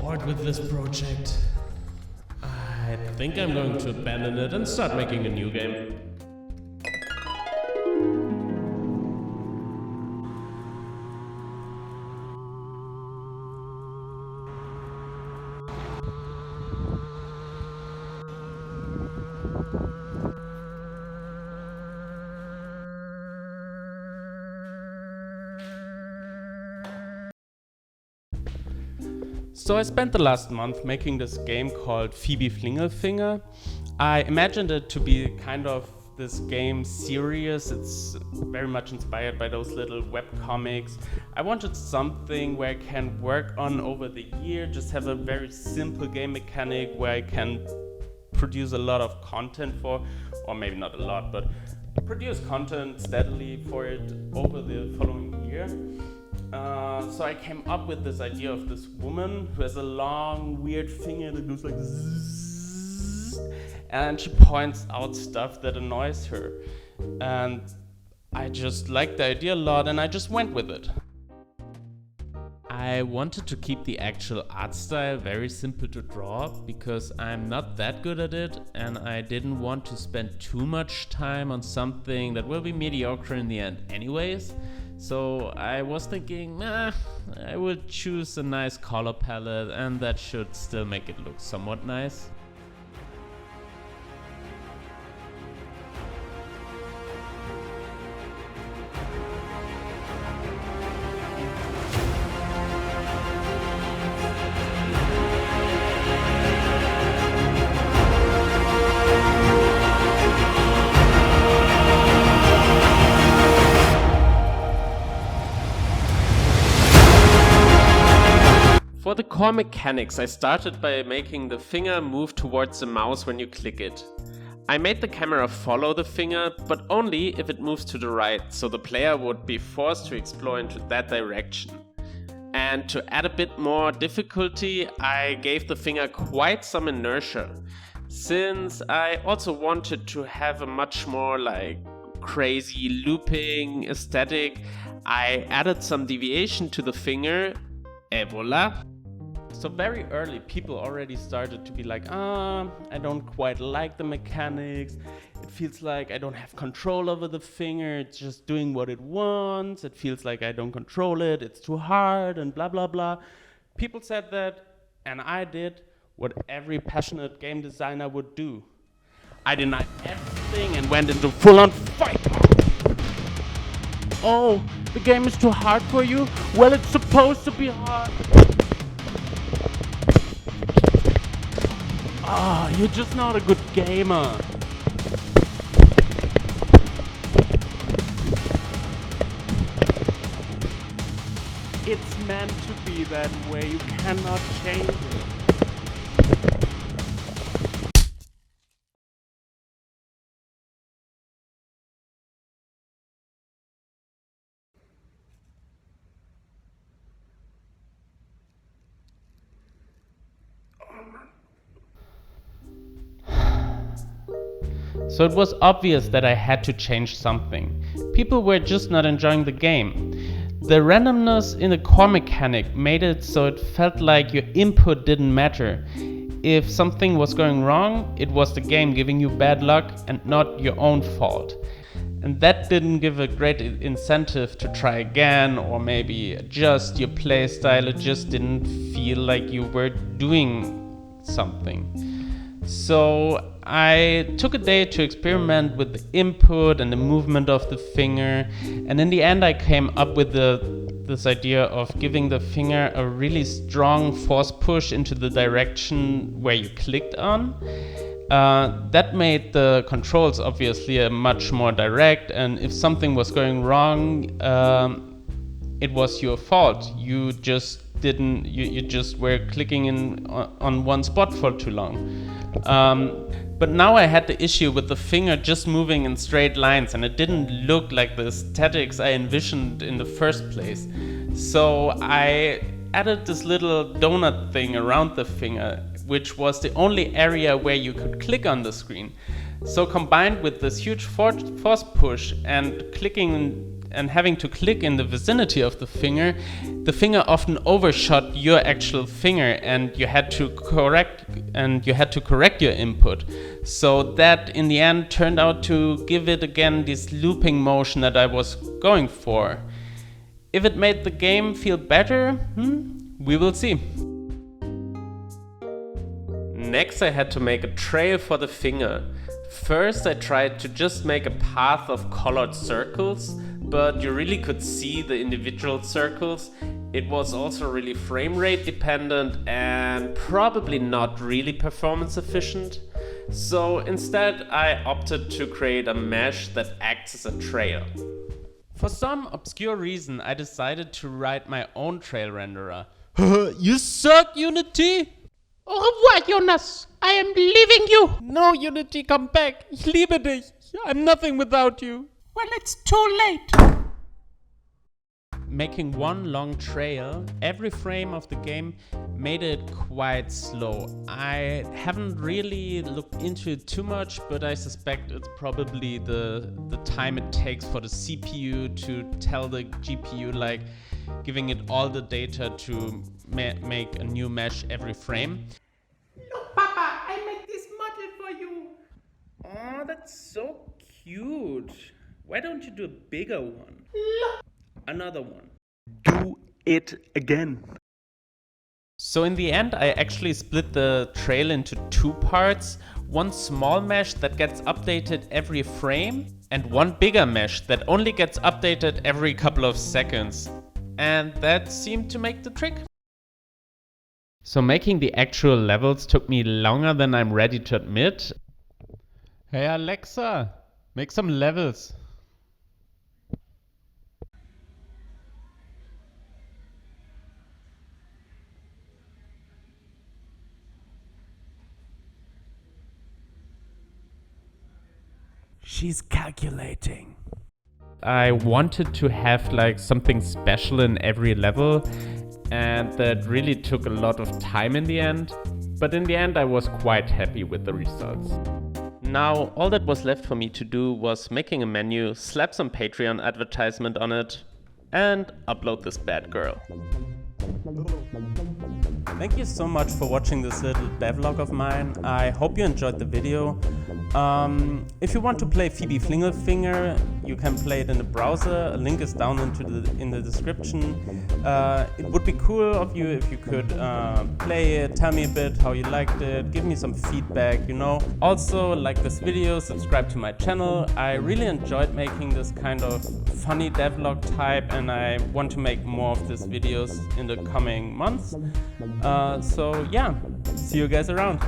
bored with this project. I think I'm going to abandon it and start making a new game. So I spent the last month making this game called Phoebe Flingelfinger. I imagined it to be kind of this game series. It's very much inspired by those little webcomics. I wanted something where I can work on over the year, just have a very simple game mechanic where I can produce a lot of content for, or maybe not a lot, but produce content steadily for it over the following year. So I came up with this idea of this woman who has a long, weird finger that goes like zzz, and she points out stuff that annoys her. And I just liked the idea a lot and I just went with it. I wanted to keep the actual art style very simple to draw because I'm not that good at it and I didn't want to spend too much time on something that will be mediocre in the end anyways. So I was thinking, I would choose a nice color palette and that should still make it look somewhat nice. For the core mechanics, I started by making the finger move towards the mouse when you click it. I made the camera follow the finger, but only if it moves to the right, so the player would be forced to explore into that direction. And to add a bit more difficulty, I gave the finger quite some inertia, since I also wanted to have a much more crazy looping aesthetic. I added some deviation to the finger, et voila. So very early people already started to be like, I don't quite like the mechanics. It feels like I don't have control over the finger. It's just doing what it wants. It feels like I don't control it. It's too hard and blah, blah, blah. People said that and I did what every passionate game designer would do. I denied everything and went into full-on fight. Oh, the game is too hard for you? Well, it's supposed to be hard. Ah, you're just not a good gamer. It's meant to be that way. You cannot change it. So it was obvious that I had to change something. People were just not enjoying the game. The randomness in the core mechanic made it so it felt like your input didn't matter. If something was going wrong, it was the game giving you bad luck and not your own fault. And that didn't give a great incentive to try again or maybe adjust your playstyle. It just didn't feel like you were doing something. So I took a day to experiment with the input and the movement of the finger, and in the end I came up with this idea of giving the finger a really strong force push into the direction where you clicked on. That made the controls obviously much more direct, and if something was going wrong, it was your fault. You just didn't. You just were clicking in on one spot for too long. But now I had the issue with the finger just moving in straight lines, and it didn't look like the aesthetics I envisioned in the first place. So I added this little donut thing around the finger, which was the only area where you could click on the screen. So combined with this huge force push and clicking and having to click in the vicinity of the finger often overshot your actual finger, and you had to correct your input. So that in the end turned out to give it again this looping motion that I was going for. If it made the game feel better, we will see. Next I had to make a trail for the finger. First I tried to just make a path of colored circles, but you really could see the individual circles. It was also really frame rate dependent and probably not really performance efficient. So instead I opted to create a mesh that acts as a trail. For some obscure reason I decided to write my own trail renderer. You suck, Unity! Au revoir, Jonas. I am leaving you. No, Unity, come back. Ich liebe dich. I'm nothing without you. Well, it's too late. Making one long trail, every frame of the game made it quite slow. I haven't really looked into it too much, but I suspect it's probably the time it takes for the CPU to tell the GPU, like giving it all the data to make a new mesh every frame. Look, Papa, I made this model for you. Oh, that's so cute. Why don't you do a bigger one? Look. Another one. Do it again. So in the end I actually split the trail into two parts. One small mesh that gets updated every frame, and one bigger mesh that only gets updated every couple of seconds. And that seemed to make the trick. So making the actual levels took me longer than I'm ready to admit. Hey Alexa, make some levels. She's calculating. I wanted to have like something special in every level, and that really took a lot of time in the end. But in the end I was quite happy with the results. Now all that was left for me to do was making a menu, slap some Patreon advertisement on it, and upload this bad girl. Thank you so much for watching this little devlog of mine. I hope you enjoyed the video. If you want to play Phoebe Flingelfinger, you can play it in the browser. A link is down in the description. It would be cool of you if you could play it, tell me a bit how you liked it, give me some feedback, you know. Also, like this video, subscribe to my channel. I really enjoyed making this kind of funny devlog type, and I want to make more of these videos in the coming months. So yeah, see you guys around.